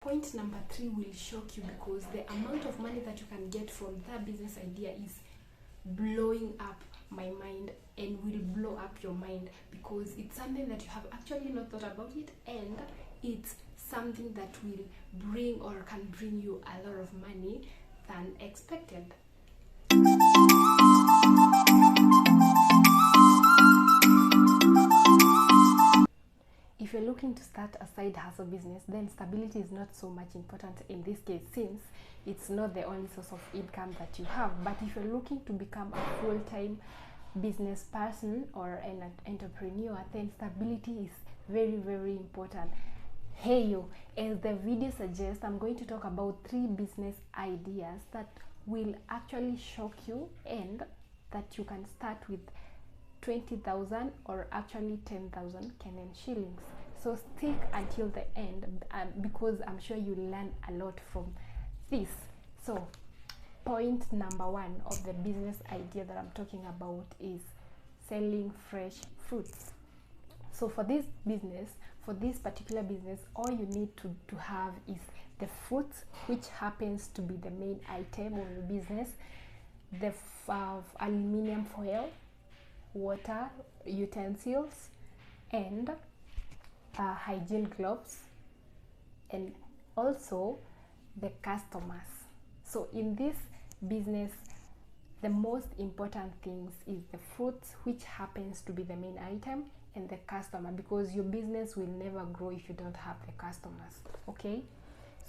point number 3 will shock you, because the amount of money that you can get from that business idea is blowing up my mind and will blow up your mind, because it's something that you have actually not thought about it, and it's something that will bring or can bring you a lot of money than expected. If you're looking to start a side hustle business, then stability is not so much important in this case, since it's not the only source of income that you have. But if you're looking to become a full-time business person or an entrepreneur, then stability is very, very important. Hey you, as the video suggests, I'm going to talk about 3 business ideas that will actually shock you, and that you can start with 20,000 or actually 10,000 Kenyan shillings. So stick until the end, because I'm sure you learn a lot from this. So point number 1 of the business idea that I'm talking about is selling fresh fruits. So for this particular business, all you need to have is the fruits, which happens to be the main item of the business, the aluminum foil, water, utensils, and hygiene gloves, and also the customers. So in this business, the most important things is the fruits, which happens to be the main item, and the customer, because your business will never grow if you don't have the customers. Okay,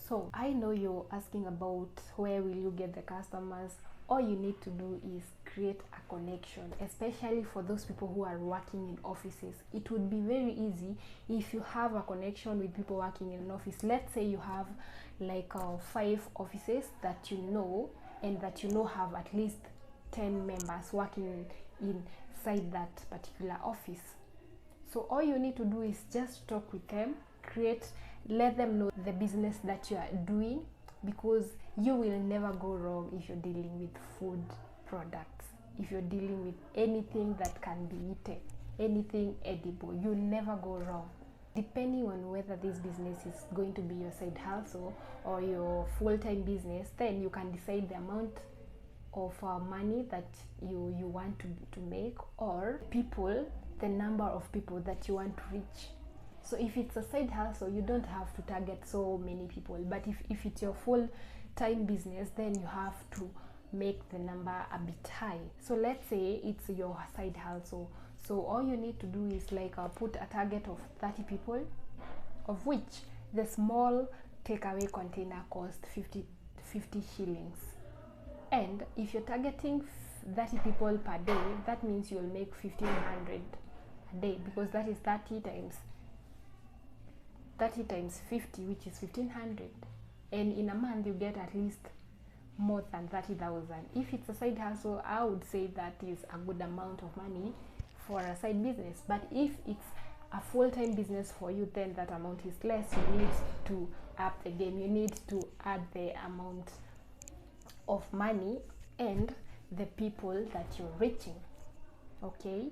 so I know you're asking about where will you get the customers. All you need to do is create a connection, especially for those people who are working in offices. It would be very easy if you have a connection with people working in an office. Let's say you have like 5 offices that you know, and that you know have at least 10 members working inside that particular office. So all you need to do is just talk with them, let them know the business that you are doing, because you will never go wrong if you're dealing with food products. If you're dealing with anything that can be eaten, anything edible, you'll never go wrong. Depending on whether this business is going to be your side hustle or your full-time business, then you can decide the amount of money that you want to make, or the number of people that you want to reach. So if it's a side hustle, you don't have to target so many people, but if it's your full-time business, then you have to make the number a bit high. So let's say it's your side hustle, so all you need to do is like put a target of 30 people, of which the small takeaway container costs 50 shillings. And if you're targeting 30 people per day, that means you'll make 1,500 a day, because that is 30 times 50, which is 1,500. And in a month you get at least more than 30,000. If it's a side hustle, I would say that is a good amount of money for a side business. But if it's a full-time business for you, then that amount is less. You need to up the game. You need to add the amount of money and the people that you're reaching. Okay,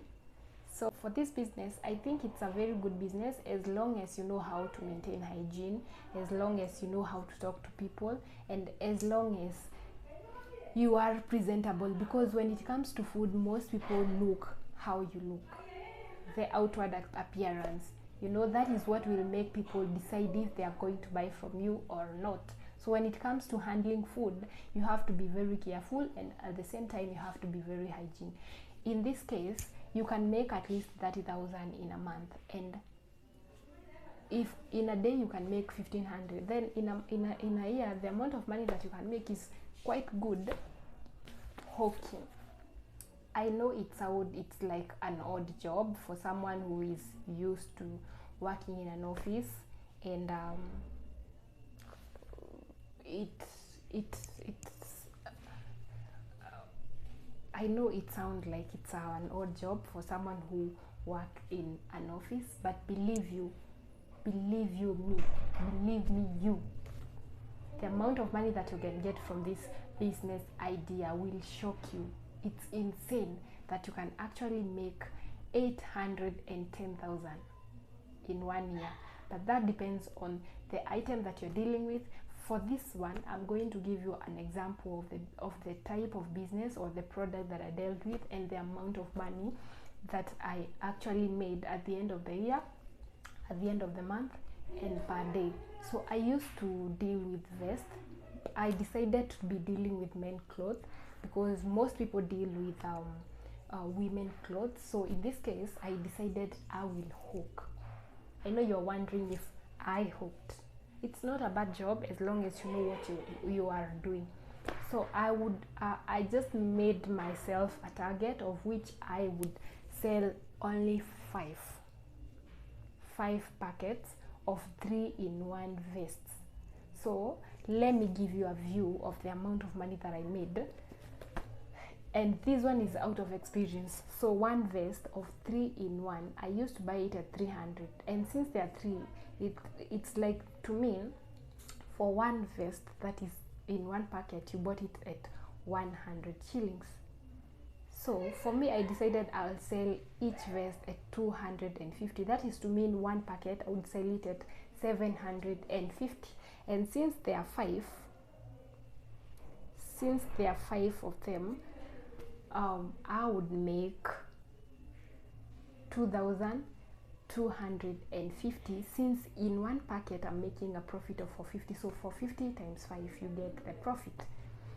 so for this business, I think it's a very good business, as long as you know how to maintain hygiene, as long as you know how to talk to people, and as long as you are presentable. Because when it comes to food, most people look how you look, the outward appearance. That is what will make people decide if they are going to buy from you or not. So when it comes to handling food, you have to be very careful, and at the same time you have to be very hygiene. In this case, you can make at least 30,000 in a month, and if in a day you can make 1,500, then in a year the amount of money that you can make is quite good. Okay, I know it's like an odd job for someone who is used to working in an office, and I know it sounds like it's an odd job for someone who work in an office, but believe me, the amount of money that you can get from this business idea will shock you. It's insane that you can actually make 810,000 in 1 year, but that depends on the item that you're dealing with. For this one, I'm going to give you an example of the type of business or the product that I dealt with and the amount of money that I actually made at the end of the year, at the end of the month, and per day. So I used to deal with vests. I decided to be dealing with men clothes because most people deal with women clothes. So in this case, I decided I will hook. I know you're wondering if I hooked. It's not a bad job as long as you know what you are doing. So I just made myself a target of which I would sell only five packets of 3-in-1 vests. So let me give you a view of the amount of money that I made, and this one is out of experience. So one vest of 3-in-1, I used to buy it at 300, and since there are three, it's like, to me, for one vest that is in one packet, you bought it at 100 shillings. So for me, I decided I'll sell each vest at 250. That is to mean one packet I would sell it at 750. And since there are five of them, I would make 2,250. Since in one packet I'm making a profit of 450, so 450 times 5, you get the profit.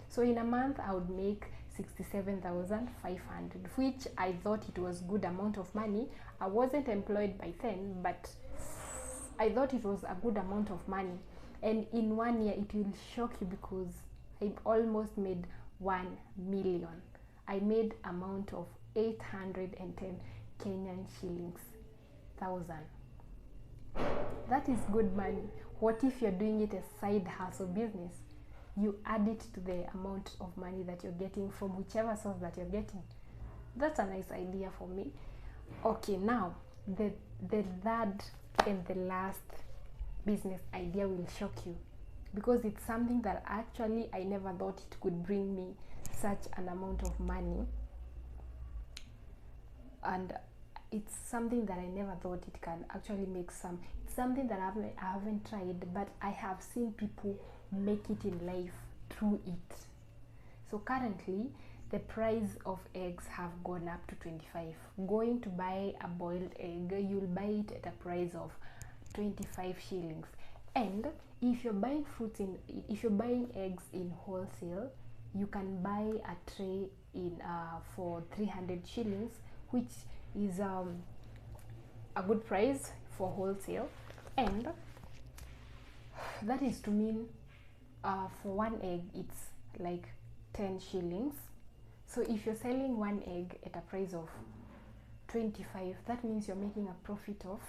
So in a month I would make 67,500, which I thought it was good amount of money. I wasn't employed by then, but I thought it was a good amount of money. And in 1 year it will shock you because I almost made 1 million. I made amount of 810 Kenyan shillings thousand. That is good money. What if you're doing it as side hustle business? You add it to the amount of money that you're getting from whichever source that you're getting. That's a nice idea for me. Okay, now the third and the last business idea will shock you, because it's something that actually I never thought it could bring me such an amount of money, and it's something that I never thought it can actually make some. It's something that I haven't tried, but I have seen people make it in life through it. So currently the price of eggs have gone up to 25. Going to buy a boiled egg, you'll buy it at a price of 25 shillings. And if you're buying if you're buying eggs in wholesale, you can buy a tray in for 300 shillings, which is a good price for wholesale. And that is to mean for one egg it's like 10 shillings. So if you're selling one egg at a price of 25, that means you're making a profit of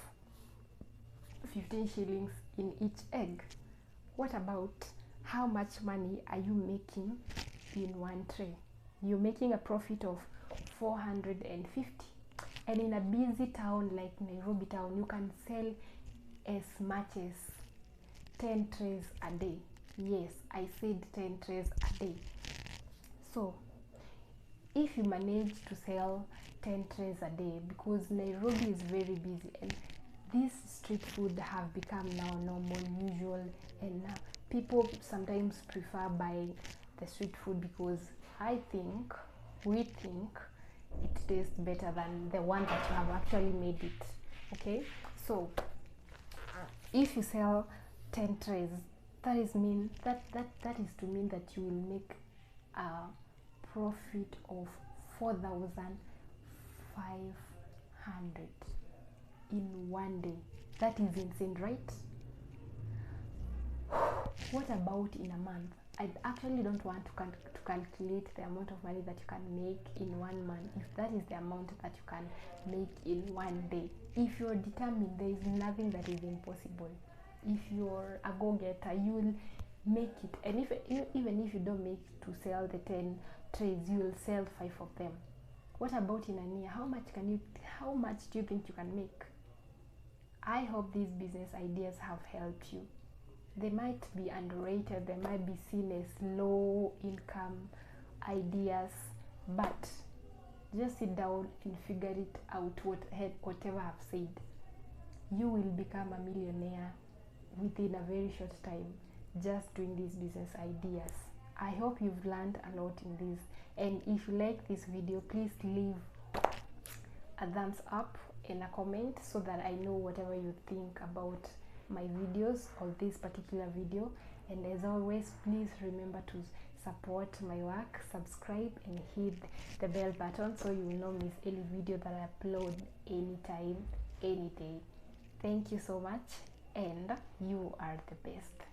15 shillings in each egg. What about how much money are you making in one tray? You're making a profit of 450. And in a busy town like Nairobi town, you can sell as much as 10 trays a day. Yes, I said 10 trays a day. So if you manage to sell 10 trays a day, because Nairobi is very busy and this street food have become now normal, usual, and people sometimes prefer buying the street food because we think it tastes better than the one that you have actually made it. Okay, so if you sell 10 trays, that is to mean that you will make a profit of 4,500 in one day. That is insane, right? What about in a month? I actually don't want to calculate the amount of money that you can make in 1 month, if that is the amount that you can make in one day. If you're determined, there is nothing that is impossible. If you're a go-getter, you will make it. And even if you don't make to sell the 10 trays, you will sell 5 of them. What about in a year? How much do you think you can make? I hope these business ideas have helped you. They might be underrated, they might be seen as low income ideas, but just sit down and figure it out. Whatever I've said, you will become a millionaire within a very short time, just doing these business ideas. I hope you've learned a lot in this, and if you like this video, please leave a thumbs up and a comment so that I know whatever you think about my videos or this particular video. And as always, please remember to support my work, subscribe and hit the bell button so you will not miss any video that I upload anytime, any day. Thank you so much, and you are the best.